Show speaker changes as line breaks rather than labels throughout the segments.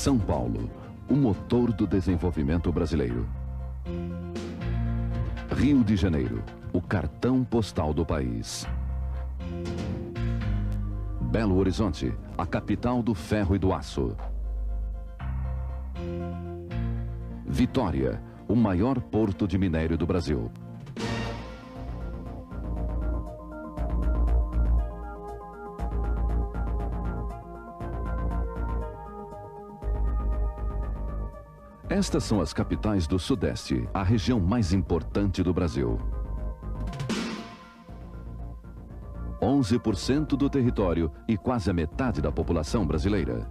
São Paulo, o motor do desenvolvimento brasileiro. Rio de Janeiro, o cartão postal do país. Belo Horizonte, a capital do ferro e do aço. Vitória, o maior porto de minério do Brasil. Estas são as capitais do Sudeste, a região mais importante do Brasil. 11% do território e quase a metade da população brasileira.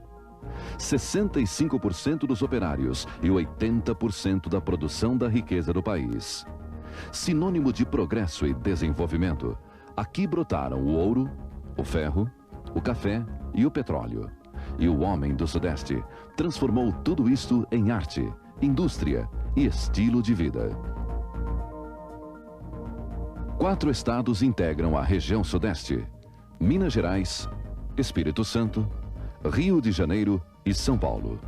65% dos operários e 80% da produção da riqueza do país. Sinônimo de progresso e desenvolvimento, aqui brotaram o ouro, o ferro, o café e o petróleo. E o homem do Sudeste transformou tudo isto em arte, indústria e estilo de vida. 4 estados integram a região Sudeste: Minas Gerais, Espírito Santo, Rio de Janeiro e São Paulo.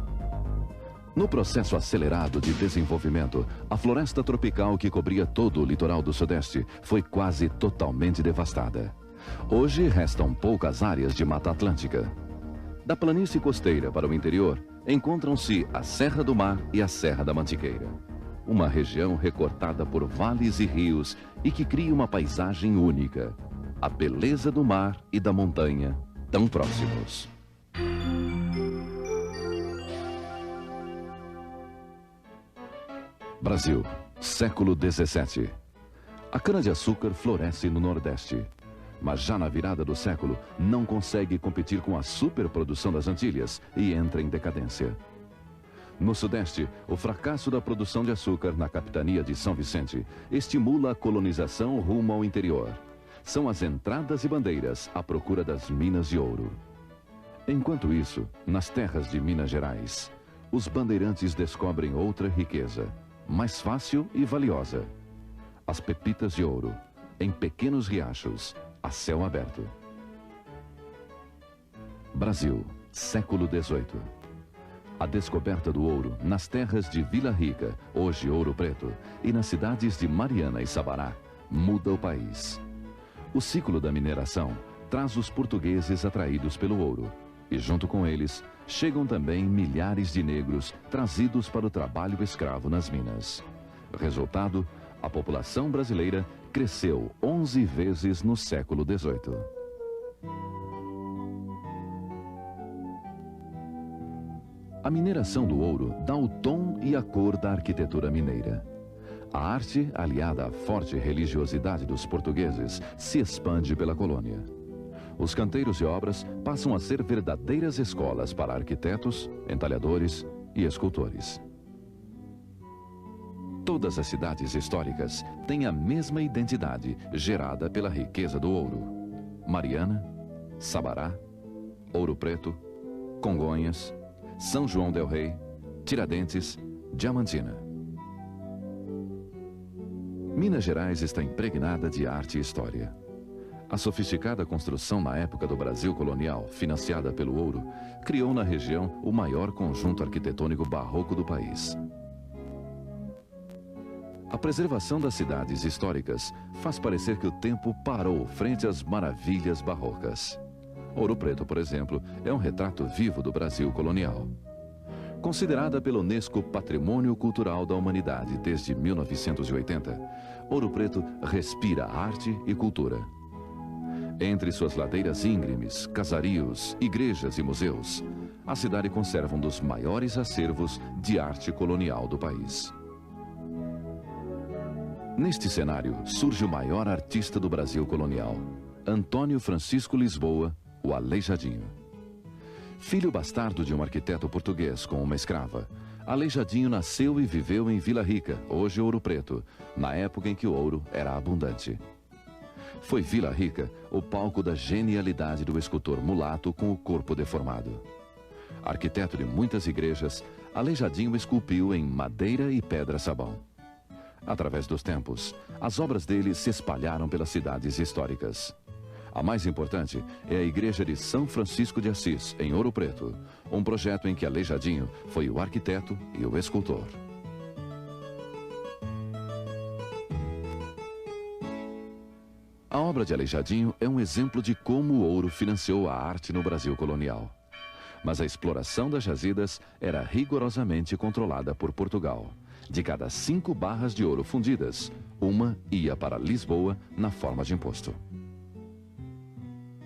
No processo acelerado de desenvolvimento, a floresta tropical que cobria todo o litoral do Sudeste foi quase totalmente devastada. Hoje restam poucas áreas de Mata Atlântica. Da planície costeira para o interior, encontram-se a Serra do Mar e a Serra da Mantiqueira. Uma região recortada por vales e rios e que cria uma paisagem única. A beleza do mar e da montanha, tão próximos. Brasil, século XVII. A cana-de-açúcar floresce no Nordeste. Mas já na virada do século, não consegue competir com a superprodução das Antilhas e entra em decadência. No Sudeste, o fracasso da produção de açúcar na capitania de São Vicente estimula a colonização rumo ao interior. São as entradas e bandeiras à procura das minas de ouro. Enquanto isso, nas terras de Minas Gerais, os bandeirantes descobrem outra riqueza, mais fácil e valiosa: as pepitas de ouro, em pequenos riachos, a céu aberto. Brasil, século XVIII. A descoberta do ouro nas terras de Vila Rica, hoje Ouro Preto, e nas cidades de Mariana e Sabará, muda o país. O ciclo da mineração traz os portugueses atraídos pelo ouro, e junto com eles chegam também milhares de negros trazidos para o trabalho escravo nas minas. Resultado, a população brasileira cresceu 11 vezes no século XVIII. A mineração do ouro dá o tom e a cor da arquitetura mineira. A arte, aliada à forte religiosidade dos portugueses, se expande pela colônia. Os canteiros e obras passam a ser verdadeiras escolas para arquitetos, entalhadores e escultores. Todas as cidades históricas têm a mesma identidade gerada pela riqueza do ouro. Mariana, Sabará, Ouro Preto, Congonhas, São João del Rei, Tiradentes, Diamantina. Minas Gerais está impregnada de arte e história. A sofisticada construção na época do Brasil colonial, financiada pelo ouro, criou na região o maior conjunto arquitetônico barroco do país. A preservação das cidades históricas faz parecer que o tempo parou frente às maravilhas barrocas. Ouro Preto, por exemplo, é um retrato vivo do Brasil colonial. Considerada pela Unesco Patrimônio Cultural da Humanidade desde 1980, Ouro Preto respira arte e cultura. Entre suas ladeiras íngremes, casarios, igrejas e museus, a cidade conserva um dos maiores acervos de arte colonial do país. Neste cenário, surge o maior artista do Brasil colonial, Antônio Francisco Lisboa, o Aleijadinho. Filho bastardo de um arquiteto português com uma escrava, Aleijadinho nasceu e viveu em Vila Rica, hoje Ouro Preto, na época em que o ouro era abundante. Foi Vila Rica o palco da genialidade do escultor mulato com o corpo deformado. Arquiteto de muitas igrejas, Aleijadinho esculpiu em madeira e pedra-sabão. Através dos tempos, as obras dele se espalharam pelas cidades históricas. A mais importante é a Igreja de São Francisco de Assis, em Ouro Preto, um projeto em que Aleijadinho foi o arquiteto e o escultor. A obra de Aleijadinho é um exemplo de como o ouro financiou a arte no Brasil colonial. Mas a exploração das jazidas era rigorosamente controlada por Portugal. De cada 5 barras de ouro fundidas, uma ia para Lisboa na forma de imposto.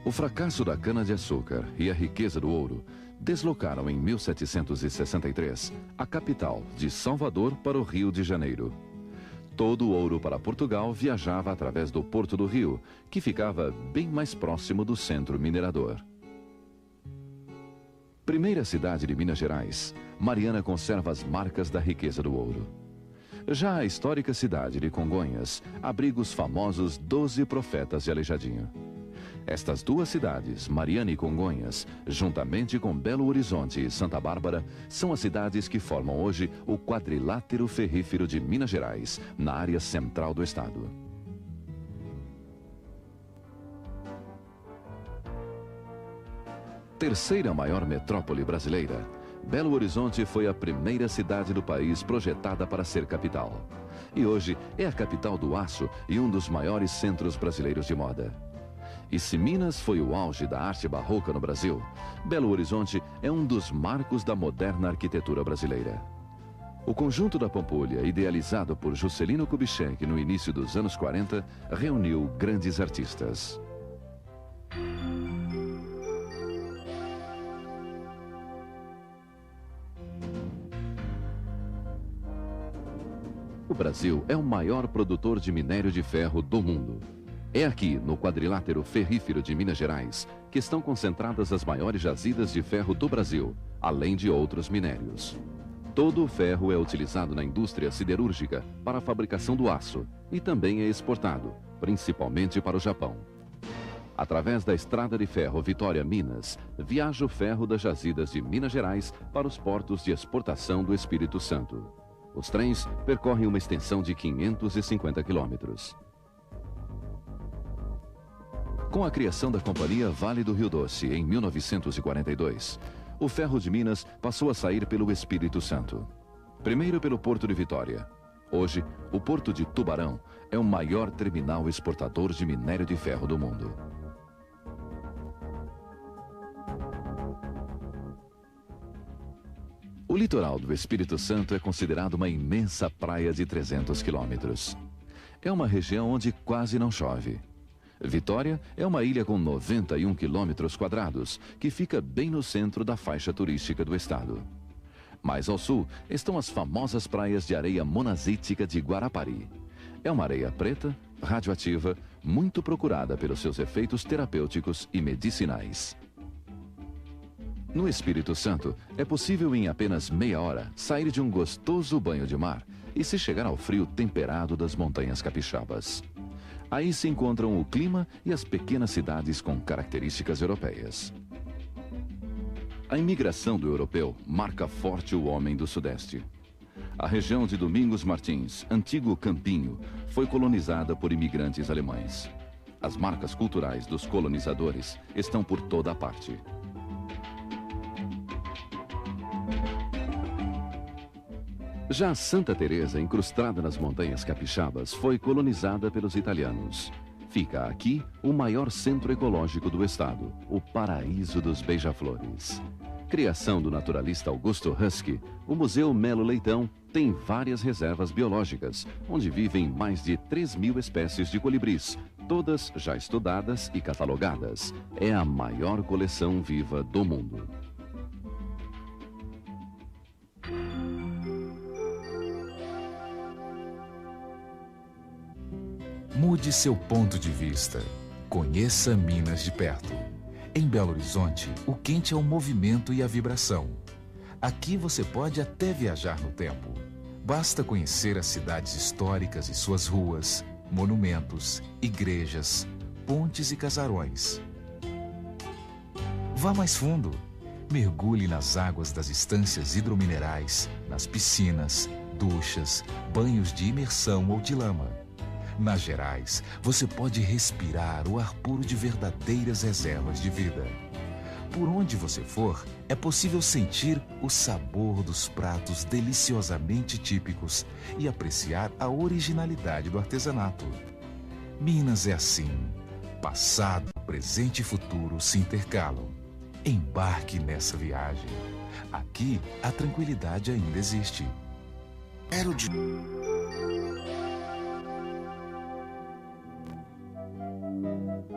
O fracasso da cana-de-açúcar e a riqueza do ouro deslocaram em 1763 a capital de Salvador para o Rio de Janeiro. Todo o ouro para Portugal viajava através do Porto do Rio, que ficava bem mais próximo do centro minerador. Primeira cidade de Minas Gerais, Mariana conserva as marcas da riqueza do ouro. Já a histórica cidade de Congonhas abriga os famosos 12 profetas de Aleijadinho. Estas duas cidades, Mariana e Congonhas, juntamente com Belo Horizonte e Santa Bárbara, são as cidades que formam hoje o quadrilátero ferrífero de Minas Gerais, na área central do estado. Terceira maior metrópole brasileira, Belo Horizonte foi a primeira cidade do país projetada para ser capital. E hoje é a capital do aço e um dos maiores centros brasileiros de moda. E se Minas foi o auge da arte barroca no Brasil, Belo Horizonte é um dos marcos da moderna arquitetura brasileira. O conjunto da Pampulha, idealizado por Juscelino Kubitschek no início dos anos 40, reuniu grandes artistas. O Brasil é o maior produtor de minério de ferro do mundo. É aqui, no quadrilátero ferrífero de Minas Gerais, que estão concentradas as maiores jazidas de ferro do Brasil, além de outros minérios. Todo o ferro é utilizado na indústria siderúrgica para a fabricação do aço e também é exportado, principalmente para o Japão. Através da estrada de ferro Vitória-Minas, viaja o ferro das jazidas de Minas Gerais para os portos de exportação do Espírito Santo. Os trens percorrem uma extensão de 550 quilômetros. Com a criação da Companhia Vale do Rio Doce, em 1942, o ferro de Minas passou a sair pelo Espírito Santo. Primeiro pelo Porto de Vitória. Hoje, o Porto de Tubarão é o maior terminal exportador de minério de ferro do mundo. O litoral do Espírito Santo é considerado uma imensa praia de 300 quilômetros. É uma região onde quase não chove. Vitória é uma ilha com 91 quilômetros quadrados, que fica bem no centro da faixa turística do estado. Mais ao sul estão as famosas praias de areia monazítica de Guarapari. É uma areia preta, radioativa, muito procurada pelos seus efeitos terapêuticos e medicinais. No Espírito Santo, é possível em apenas meia hora sair de um gostoso banho de mar e se chegar ao frio temperado das montanhas capixabas. Aí se encontram o clima e as pequenas cidades com características europeias. A imigração do europeu marca forte o homem do Sudeste. A região de Domingos Martins, antigo Campinho, foi colonizada por imigrantes alemães. As marcas culturais dos colonizadores estão por toda a parte. Já Santa Teresa, incrustada nas montanhas capixabas, foi colonizada pelos italianos. Fica aqui o maior centro ecológico do estado, o Paraíso dos Beija-Flores. Criação do naturalista Augusto Husky, o Museu Melo Leitão tem várias reservas biológicas, onde vivem mais de 3.000 espécies de colibris, todas já estudadas e catalogadas. É a maior coleção viva do mundo.
Mude seu ponto de vista. Conheça Minas de perto. Em Belo Horizonte, o quente é o movimento e a vibração. Aqui você pode até viajar no tempo. Basta conhecer as cidades históricas e suas ruas, monumentos, igrejas, pontes e casarões. Vá mais fundo. Mergulhe nas águas das estâncias hidrominerais, nas piscinas, duchas, banhos de imersão ou de lama. Nas Gerais, você pode respirar o ar puro de verdadeiras reservas de vida. Por onde você for, é possível sentir o sabor dos pratos deliciosamente típicos e apreciar a originalidade do artesanato. Minas é assim. Passado, presente e futuro se intercalam. Embarque nessa viagem. Aqui, a tranquilidade ainda existe.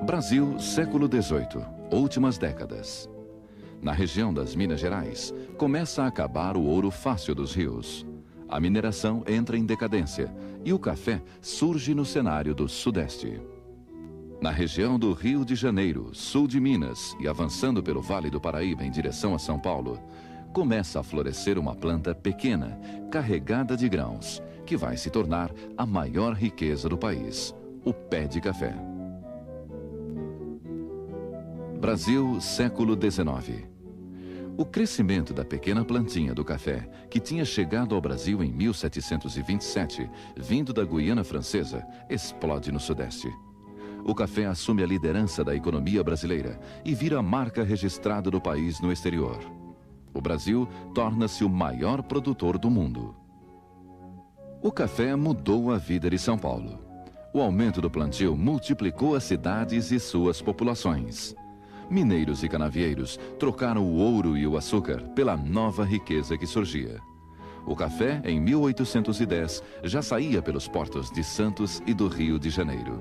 Brasil, século XVIII, últimas décadas. Na região das Minas Gerais, começa a acabar o ouro fácil dos rios. A mineração entra em decadência e o café surge no cenário do Sudeste. Na região do Rio de Janeiro, sul de Minas e avançando pelo Vale do Paraíba em direção a São Paulo, começa a florescer uma planta pequena, carregada de grãos, que vai se tornar a maior riqueza do país, o pé de café. Brasil, século XIX. O crescimento da pequena plantinha do café, que tinha chegado ao Brasil em 1727, vindo da Guiana Francesa, explode no Sudeste. O café assume a liderança da economia brasileira e vira a marca registrada do país no exterior. O Brasil torna-se o maior produtor do mundo. O café mudou a vida de São Paulo. O aumento do plantio multiplicou as cidades e suas populações. Mineiros e canavieiros trocaram o ouro e o açúcar pela nova riqueza que surgia. O café, em 1810, já saía pelos portos de Santos e do Rio de Janeiro.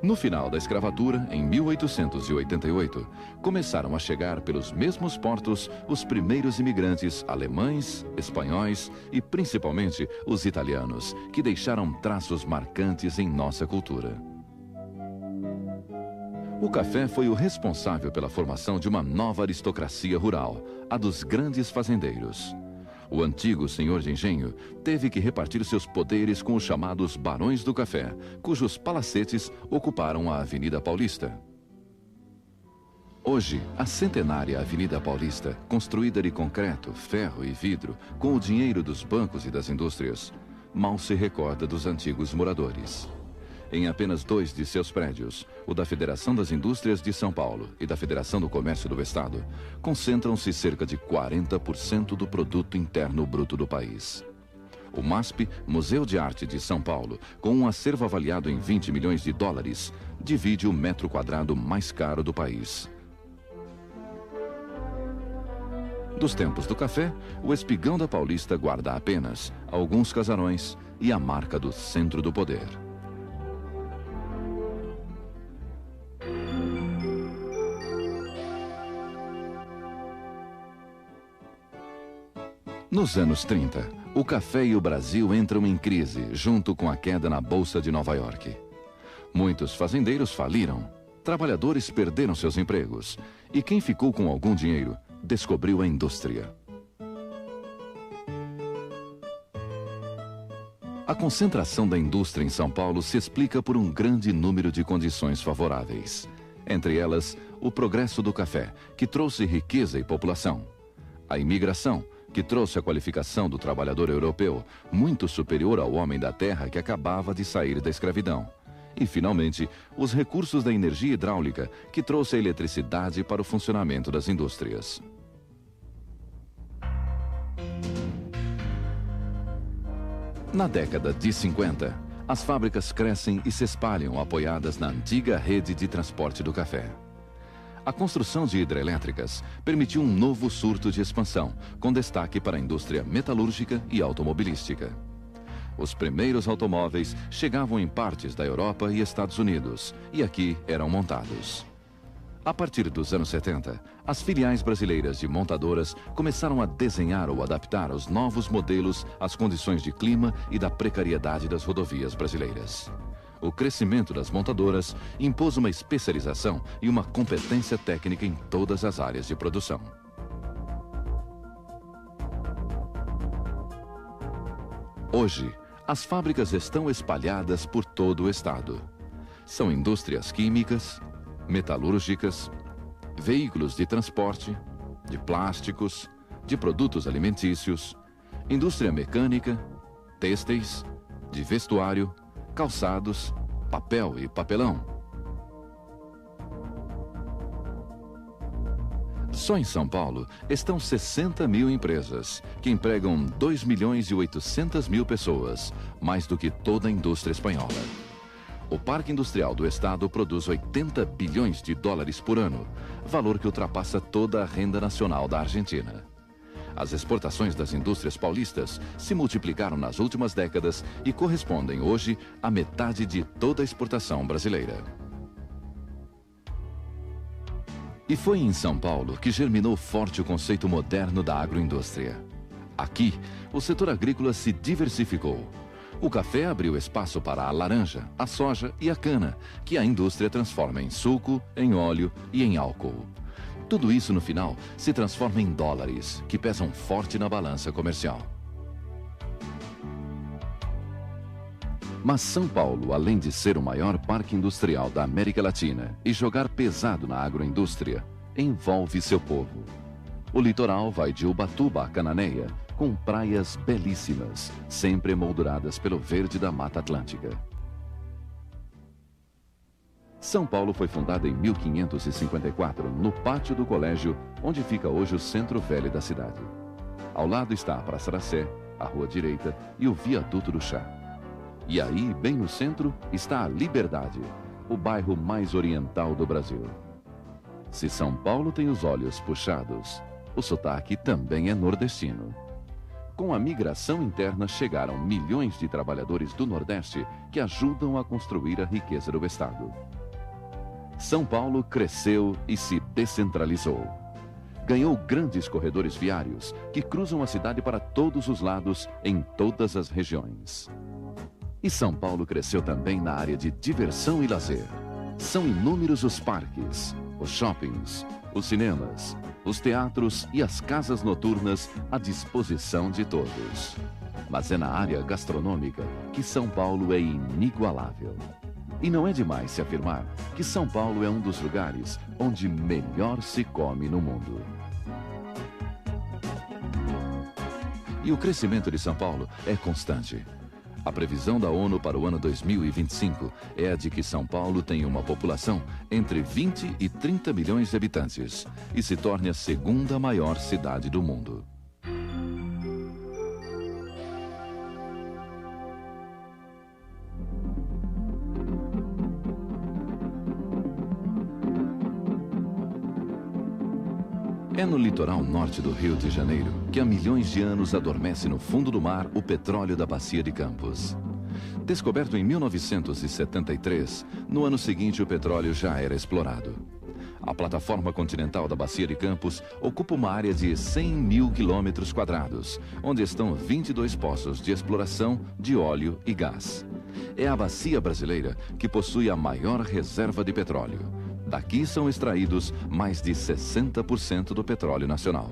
No final da escravatura, em 1888, começaram a chegar pelos mesmos portos os primeiros imigrantes alemães, espanhóis e principalmente os italianos, que deixaram traços marcantes em nossa cultura. O café foi o responsável pela formação de uma nova aristocracia rural, a dos grandes fazendeiros. O antigo senhor de engenho teve que repartir seus poderes com os chamados barões do café, cujos palacetes ocuparam a Avenida Paulista. Hoje, a centenária Avenida Paulista, construída de concreto, ferro e vidro, com o dinheiro dos bancos e das indústrias, mal se recorda dos antigos moradores. Em apenas 2 de seus prédios, o da Federação das Indústrias de São Paulo e da Federação do Comércio do Estado, concentram-se cerca de 40% do produto interno bruto do país. O MASP, Museu de Arte de São Paulo, com um acervo avaliado em 20 milhões de dólares, divide o metro quadrado mais caro do país. Dos tempos do café, o Espigão da Paulista guarda apenas alguns casarões e a marca do centro do poder. Nos anos 30, o café e o Brasil entram em crise junto com a queda na Bolsa de Nova York. Muitos fazendeiros faliram, trabalhadores perderam seus empregos e quem ficou com algum dinheiro descobriu a indústria. A concentração da indústria em São Paulo se explica por um grande número de condições favoráveis. Entre elas, o progresso do café, que trouxe riqueza e população. A imigração, que trouxe a qualificação do trabalhador europeu, muito superior ao homem da terra que acabava de sair da escravidão. E, finalmente, os recursos da energia hidráulica, que trouxe a eletricidade para o funcionamento das indústrias. Na década de 50, as fábricas crescem e se espalham apoiadas na antiga rede de transporte do café. A construção de hidrelétricas permitiu um novo surto de expansão, com destaque para a indústria metalúrgica e automobilística. Os primeiros automóveis chegavam em partes da Europa e Estados Unidos, e aqui eram montados. A partir dos anos 70, as filiais brasileiras de montadoras começaram a desenhar ou adaptar os novos modelos às condições de clima e da precariedade das rodovias brasileiras. O crescimento das montadoras impôs uma especialização e uma competência técnica em todas as áreas de produção. Hoje, as fábricas estão espalhadas por todo o estado. São indústrias químicas, metalúrgicas, veículos de transporte, de plásticos, de produtos alimentícios, indústria mecânica, têxteis, de vestuário, calçados, papel e papelão. Só em São Paulo estão 60 mil empresas, que empregam 2.800.000 pessoas, mais do que toda a indústria espanhola. O Parque Industrial do Estado produz 80 bilhões de dólares por ano, valor que ultrapassa toda a renda nacional da Argentina. As exportações das indústrias paulistas se multiplicaram nas últimas décadas e correspondem hoje à metade de toda a exportação brasileira. E foi em São Paulo que germinou forte o conceito moderno da agroindústria. Aqui, o setor agrícola se diversificou. O café abriu espaço para a laranja, a soja e a cana, que a indústria transforma em suco, em óleo e em álcool. Tudo isso, no final, se transforma em dólares, que pesam forte na balança comercial. Mas São Paulo, além de ser o maior parque industrial da América Latina e jogar pesado na agroindústria, envolve seu povo. O litoral vai de Ubatuba a Cananéia, com praias belíssimas, sempre emolduradas pelo verde da Mata Atlântica. São Paulo foi fundada em 1554, no pátio do colégio, onde fica hoje o centro velho da cidade. Ao lado está a Praça da Sé, a Rua Direita e o Viaduto do Chá. E aí, bem no centro, está a Liberdade, o bairro mais oriental do Brasil. Se São Paulo tem os olhos puxados, o sotaque também é nordestino. Com a migração interna, chegaram milhões de trabalhadores do Nordeste que ajudam a construir a riqueza do Estado. São Paulo cresceu e se descentralizou. Ganhou grandes corredores viários que cruzam a cidade para todos os lados, em todas as regiões. E São Paulo cresceu também na área de diversão e lazer. São inúmeros os parques, os shoppings, os cinemas, os teatros e as casas noturnas à disposição de todos. Mas é na área gastronômica que São Paulo é inigualável. E não é demais se afirmar que São Paulo é um dos lugares onde melhor se come no mundo. E o crescimento de São Paulo é constante. A previsão da ONU para o ano 2025 é a de que São Paulo tenha uma população entre 20 e 30 milhões de habitantes e se torne a segunda maior cidade do mundo. É no litoral norte do Rio de Janeiro que há milhões de anos adormece no fundo do mar o petróleo da Bacia de Campos. Descoberto em 1973, no ano seguinte o petróleo já era explorado. A plataforma continental da Bacia de Campos ocupa uma área de 100 mil quilômetros quadrados, onde estão 22 poços de exploração de óleo e gás. É a bacia brasileira que possui a maior reserva de petróleo. Daqui são extraídos mais de 60% do petróleo nacional.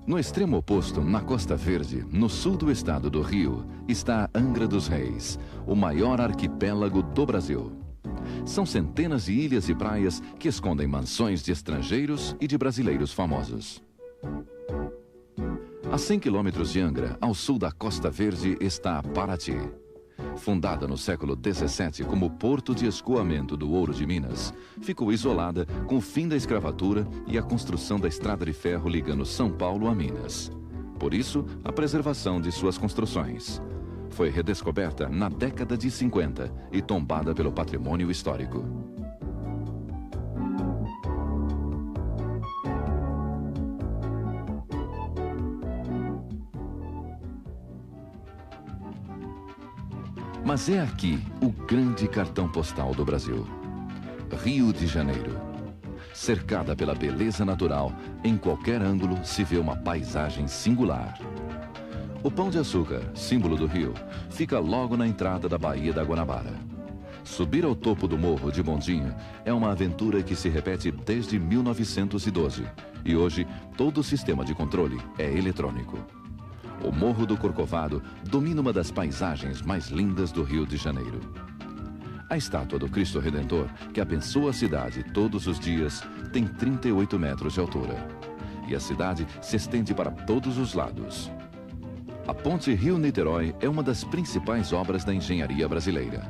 No extremo oposto, na Costa Verde, no sul do estado do Rio, está Angra dos Reis, o maior arquipélago do Brasil. São centenas de ilhas e praias que escondem mansões de estrangeiros e de brasileiros famosos. A 100 quilômetros de Angra, ao sul da Costa Verde, está Paraty. Fundada no século XVII como porto de escoamento do ouro de Minas, ficou isolada com o fim da escravatura e a construção da estrada de ferro ligando São Paulo a Minas. Por isso, a preservação de suas construções. Foi redescoberta na década de 50 e tombada pelo patrimônio histórico. Mas é aqui o grande cartão postal do Brasil. Rio de Janeiro. Cercada pela beleza natural, em qualquer ângulo se vê uma paisagem singular. O Pão de Açúcar, símbolo do Rio, fica logo na entrada da Baía da Guanabara. Subir ao topo do morro de bondinho é uma aventura que se repete desde 1912 e hoje todo o sistema de controle é eletrônico. O Morro do Corcovado domina uma das paisagens mais lindas do Rio de Janeiro. A estátua do Cristo Redentor, que abençoa a cidade todos os dias, tem 38 metros de altura. e a cidade se estende para todos os lados. A ponte Rio-Niterói é uma das principais obras da engenharia brasileira.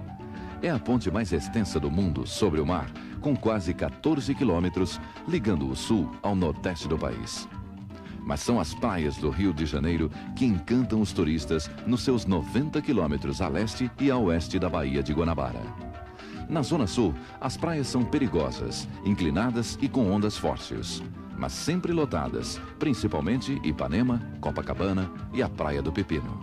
É a ponte mais extensa do mundo sobre o mar, com quase 14 quilômetros, ligando o sul ao nordeste do país. Mas são as praias do Rio de Janeiro que encantam os turistas nos seus 90 quilômetros a leste e a oeste da Baía de Guanabara. Na Zona Sul, as praias são perigosas, inclinadas e com ondas fortes, mas sempre lotadas, principalmente Ipanema, Copacabana e a Praia do Pepino.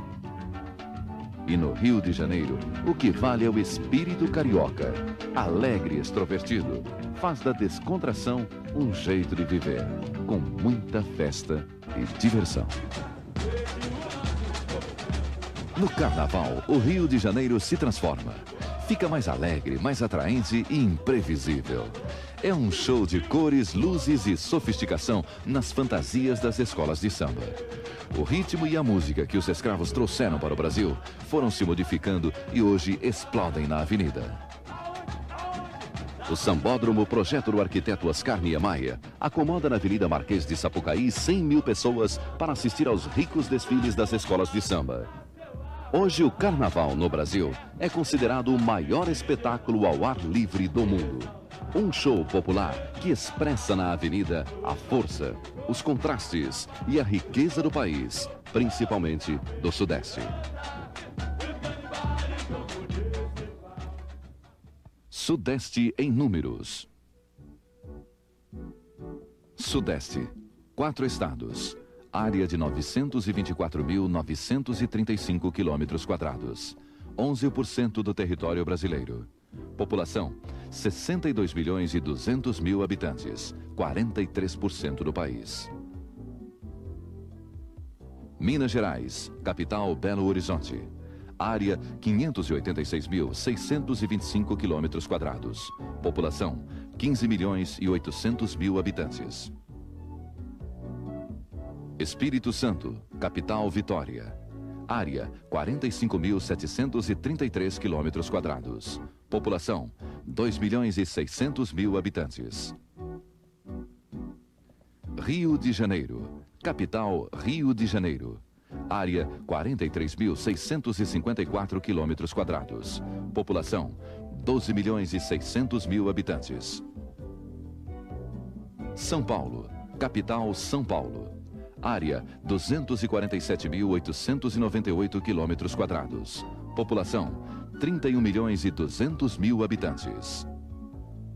E no Rio de Janeiro, o que vale é o espírito carioca, alegre e extrovertido, faz da descontração um jeito de viver, com muita festa e diversão. No Carnaval, o Rio de Janeiro se transforma. Fica mais alegre, mais atraente e imprevisível. É um show de cores, luzes e sofisticação nas fantasias das escolas de samba. O ritmo e a música que os escravos trouxeram para o Brasil foram se modificando e hoje explodem na avenida. O Sambódromo, projeto do arquiteto Oscar Niemeyer, acomoda na Avenida Marquês de Sapucaí 100.000 pessoas para assistir aos ricos desfiles das escolas de samba. Hoje, o Carnaval no Brasil é considerado o maior espetáculo ao ar livre do mundo. Um show popular que expressa na avenida a força, os contrastes e a riqueza do país, principalmente do Sudeste. Sudeste em números. Sudeste, 4 estados. Área de 924.935 km², 11% do território brasileiro. População, 62.200.000 habitantes, 43% do país. Minas Gerais, capital Belo Horizonte. Área, 586.625 km². População, 15.800.000 habitantes. Espírito Santo, capital Vitória. Área, 45.733 km². População, 2.600.000 habitantes. Rio de Janeiro, capital Rio de Janeiro. Área, 43.654 km². População, 12.600.000 habitantes. São Paulo, capital São Paulo. Área, 247.898 km². População, 31.200.000 habitantes.